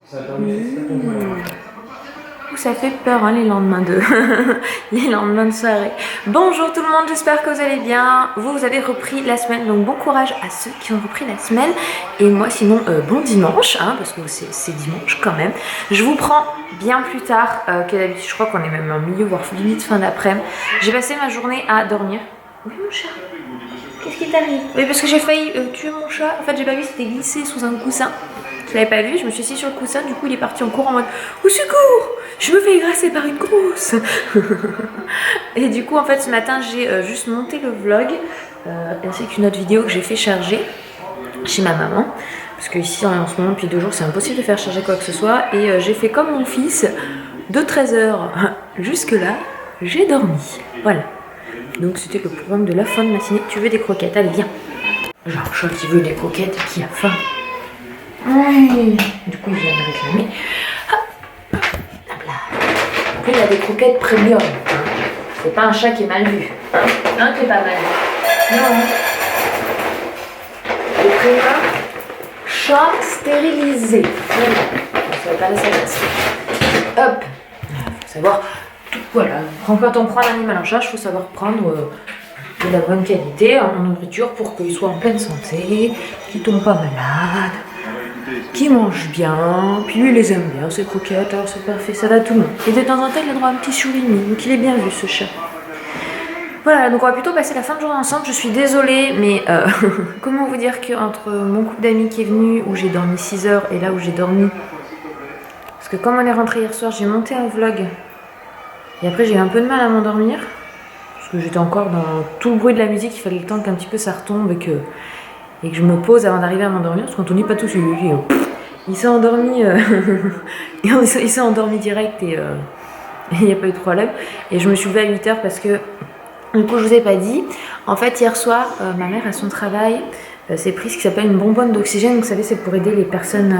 Ça fait peur hein, les lendemains de les lendemains de soirée. Bonjour tout le monde, j'espère que vous allez bien. Vous avez repris la semaine, donc bon courage à ceux qui ont repris la semaine. Et moi sinon bon dimanche, hein, parce que c'est dimanche quand même. Je vous prends bien plus tard que d'habitude. Je crois qu'on est même en milieu, voire limite fin d'après-midi. J'ai passé ma journée à dormir. Oui mon chat, qu'est-ce qui t'arrive? Oui parce que j'ai failli tuer mon chat. En fait j'ai pas vu, c'était glissé sous un coussin. Je l'avais pas vu, je me suis assise sur le coussin, du coup il est parti en courant en mode au secours, je me fais égrasser par une grosse. Et du coup en fait ce matin j'ai juste monté le vlog ainsi qu'une autre vidéo que j'ai fait charger chez ma maman. Parce que ici en ce moment depuis 2 jours c'est impossible de faire charger quoi que ce soit. Et j'ai fait comme mon fils, de 13h jusque là, j'ai dormi. Voilà. Donc c'était le programme de la fin de matinée. Tu veux des croquettes? Allez viens. J'ai un chat qui veut des croquettes et qui a faim. Oui. Du coup, il vient me réclamer. Hop là. Après, il a des croquettes premium. C'est pas un chat qui est mal vu. Un qui est pas mal vu. Non. Le premium, chat stérilisé. Ça va pas la sagesse. Hop. Faut savoir tout. Voilà. Quand on prend un animal en charge, il faut savoir prendre de la bonne qualité en nourriture pour qu'il soit en pleine santé, qu'il tombe pas malade, qui mange bien, puis lui il les aime bien, ses croquettes, alors c'est parfait, ça va tout le monde. Et de temps en temps il a droit à un petit surimi, donc il est bien vu ce chat. Voilà, donc on va plutôt passer la fin de journée ensemble, je suis désolée, mais comment vous dire qu'entre mon couple d'amis qui est venu, où j'ai dormi 6 heures, et là où j'ai dormi, parce que comme on est rentré hier soir, j'ai monté un vlog, et après j'ai eu un peu de mal à m'endormir, parce que j'étais encore dans tout le bruit de la musique, il fallait le temps qu'un petit peu ça retombe, et que je me pose avant d'arriver à m'endormir, parce qu'on n'est pas tous il s'est endormi, il s'est endormi direct et il n'y a pas eu de problème. Et je me suis levée à 8h parce que, du coup je vous ai pas dit, en fait hier soir, ma mère à son travail s'est pris ce qui s'appelle une bonbonne d'oxygène. Vous savez, c'est pour aider les personnes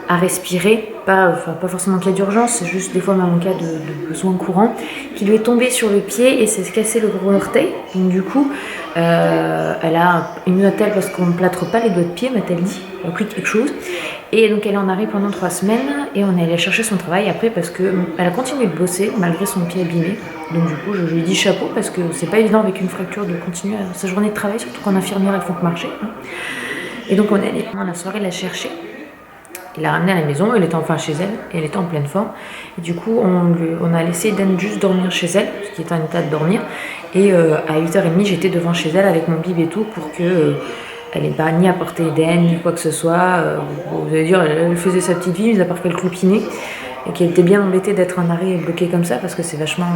à respirer, pas forcément en cas d'urgence, c'est juste des fois même en cas de besoin courant, qui lui est tombée sur le pied et s'est cassé le gros orteil. Donc du coup, elle a une attelle parce qu'on ne plâtre pas les doigts de pied, m'a-t-elle dit, elle a pris quelque chose. Et donc elle est en arrêt pendant 3 semaines et on est allé chercher son travail après parce qu'elle a continué de bosser malgré son pied abîmé. Donc du coup je lui ai dit chapeau parce que c'est pas évident avec une fracture de continuer sa journée de travail, surtout qu'en infirmière il faut que marcher. Hein. Et donc on est allé pendant la soirée la chercher. Il l'a ramenée à la maison, elle était enfin chez elle, et elle était en pleine forme. Et du coup, on a laissé Dan juste dormir chez elle, parce qu'il était en état de dormir. Et à 8h30, j'étais devant chez elle avec mon bib et tout, pour que elle n'ait pas ni apporté Dan, ni quoi que ce soit. Vous allez dire, elle faisait sa petite vie, mis à part qu'elle clopinait. Et qu'elle était bien embêtée d'être en arrêt et bloquée comme ça, parce que c'est vachement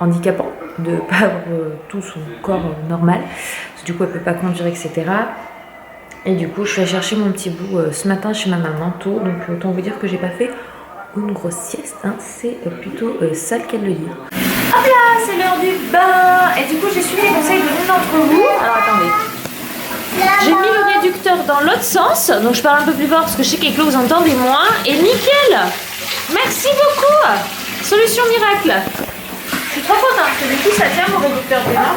handicapant de ne pas avoir tout son corps normal. Parce que du coup, elle ne peut pas conduire, etc. Et du coup, je suis allée chercher mon petit bout ce matin chez ma maman tôt. Donc, autant vous dire que j'ai pas fait une grosse sieste. Hein. C'est plutôt sale qu'elle le dit. Hop là, c'est l'heure du bain. Et du coup, j'ai suivi les conseils de l'une d'entre vous. Alors, attendez. J'ai mis le réducteur dans l'autre sens. Donc, je parle un peu plus fort parce que je sais qu'avec l'eau, vous entendez moins. Et nickel. Merci beaucoup. Solution miracle. Je suis trop contente parce que du coup, ça tient mon réducteur de bain. Alors,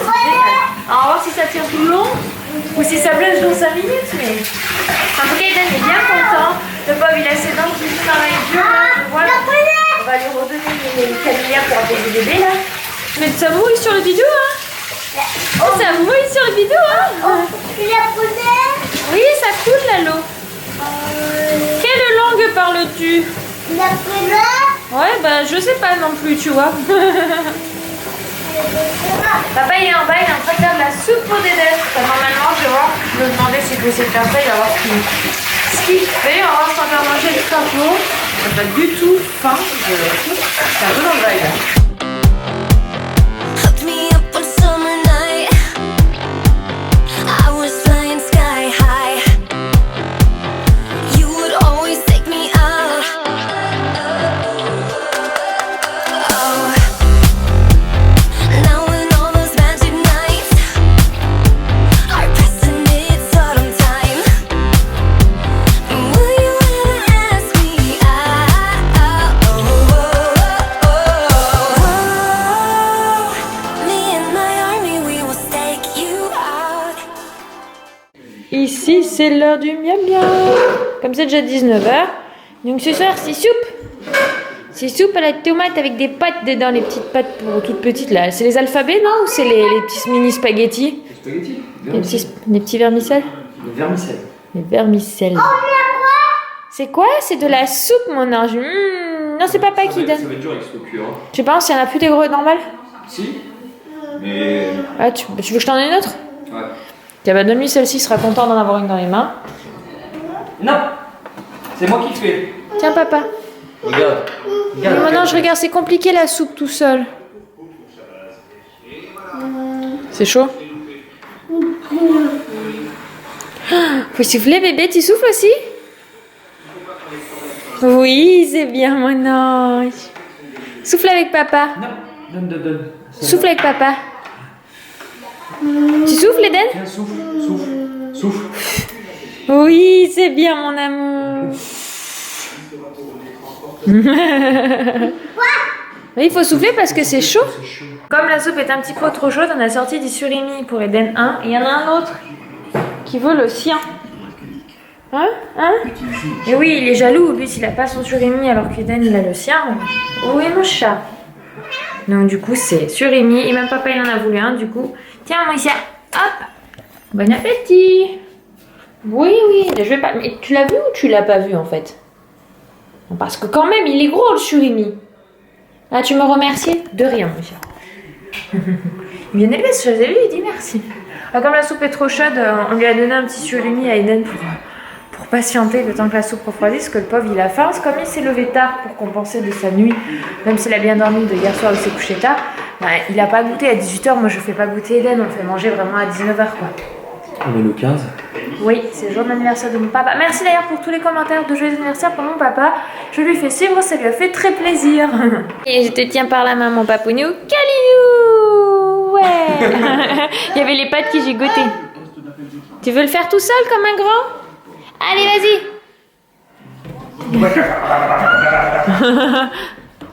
on va voir si ça tient tout le long. Ou si ça blesse dans 5 minutes, mais en tout cas, Eden est bien content. Le pauvre, il a ses dents qui travaillent dur. Voilà. On va lui redonner les cavillaires pour apaiser le bébé là. Mais ça mouille sur le bidou, hein? Oh, ça mouille sur le bidou, hein? Oh, tu la connais? Oui, ça coule là l'eau. Quelle langue parles-tu? La connais? Ouais, bah je sais pas non plus, tu vois. Papa il est en bas, il est en train de faire de la soupe pour Dédé. Normalement je vais voir, je vais demander s'il peut essayer de faire ça, il va voir ce qu'il fait. On va voir si on va faire manger le crapaud. On n'a pas du tout faim, c'est un peu dans le bail là. Ici, c'est l'heure du miam miam. Comme c'est déjà 19h, Donc ce soir, c'est soupe. C'est soupe à la tomate avec des pâtes dedans, les petites pâtes pour toutes petites là. C'est les alphabets, non? Ou c'est les petits mini spaghettis? Les spaghettis. Les petits vermicelles? Les vermicelles. Les vermicelles. C'est quoi? C'est de la soupe, mon ange. Non, c'est papa qui donne. Ça va être dur avec ce cul, hein. Tu penses qu'il y en a plus des gros normales? Si. Mais. Ah, tu veux que je t'en donne une autre? Ouais. Tiens, bah donne-lui celle-ci, il sera content d'en avoir une dans les mains. Non. C'est moi qui fais. Tiens, papa. Regarde. Mais mon ange, regarde, c'est compliqué la soupe tout seul. C'est chaud? Faut souffler, bébé, tu souffles aussi? Oui, c'est bien, mon ange. Souffle avec papa. Non, donne. Souffle avec papa. Tu souffles, Eden? Tiens, souffle. Oui, c'est bien, mon amour. Oui, il faut souffler parce que c'est chaud. Comme la soupe est un petit peu trop chaude, on a sorti du surimi pour Eden 1. Et il y en a un autre qui veut le sien. Hein? Et oui, il est jaloux. Lui, s'il a pas son surimi alors qu'Eden, il a le sien. Oui, mon chat. Donc, du coup, c'est surimi. Et même papa, il en a voulu un. Du coup, tiens, mon chat. Hop. Bon appétit. Oui. Je vais pas... Mais tu l'as vu ou tu l'as pas vu, en fait? Parce que quand même, il est gros, le surimi. Ah, tu me remercies? De rien, mon chat. Bien élevé, ce chat, lui, il dit merci. Ah, comme la soupe est trop chaude, on lui a donné un petit surimi à Eden pour patienter le temps que la soupe refroidisse, parce que le pauvre, il a faim. Comme il s'est levé tard pour compenser de sa nuit, même s'il a bien dormi de hier soir, il s'est couché tard, bah, il a pas goûté à 18h. Moi, je fais pas goûter Eden, on le fait manger vraiment à 19h, quoi. On est le 15. Oui, c'est le jour d'anniversaire de mon papa. Merci d'ailleurs pour tous les commentaires de joyeux anniversaire pour mon papa. Je lui fais suivre, ça lui a fait très plaisir. Et je te tiens par la main, mon papounou. Calilou! Ouais. Il y avait les pâtes qui gigotaient. Tu veux le faire tout seul comme un grand? Allez, vas-y.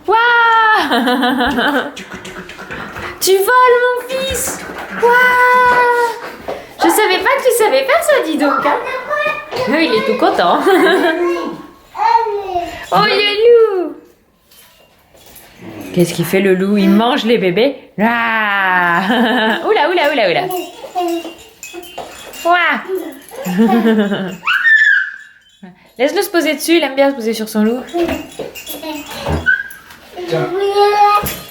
Waouh! Tu voles, mon fils! Waouh! Je savais pas que tu savais faire ça, dis donc. Hein? Oui, il est tout content. Oh, le loup! Qu'est-ce qu'il fait, le loup? Il mange les bébés. Ah! Oula. Ouah! Laisse-le se poser dessus, il aime bien se poser sur son loup.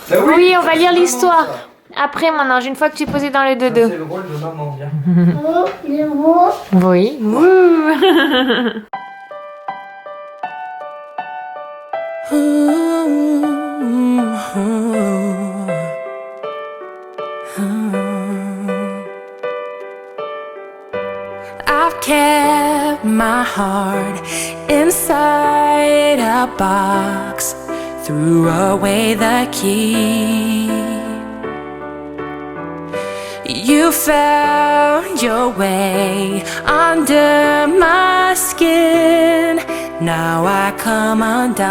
Oui, on va lire l'histoire. Après, mon ange, une fois que tu es posé dans le dodo. C'est le rôle de maman, bien. Oui. I've kept my heart inside a box, threw away the key. You found your way under my skin. Now I come undone.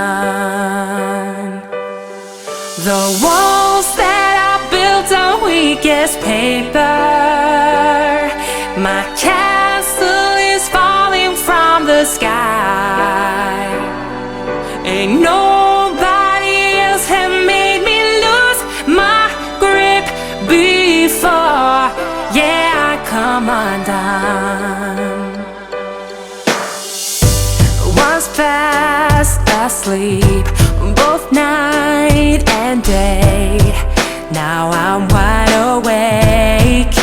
The walls that I built on weakest paper, my castle is falling from the sky. Ain't nobody else have made me lose my grip before. Yeah, I come undone. Once fast asleep, both night and day. Now I'm wide awake.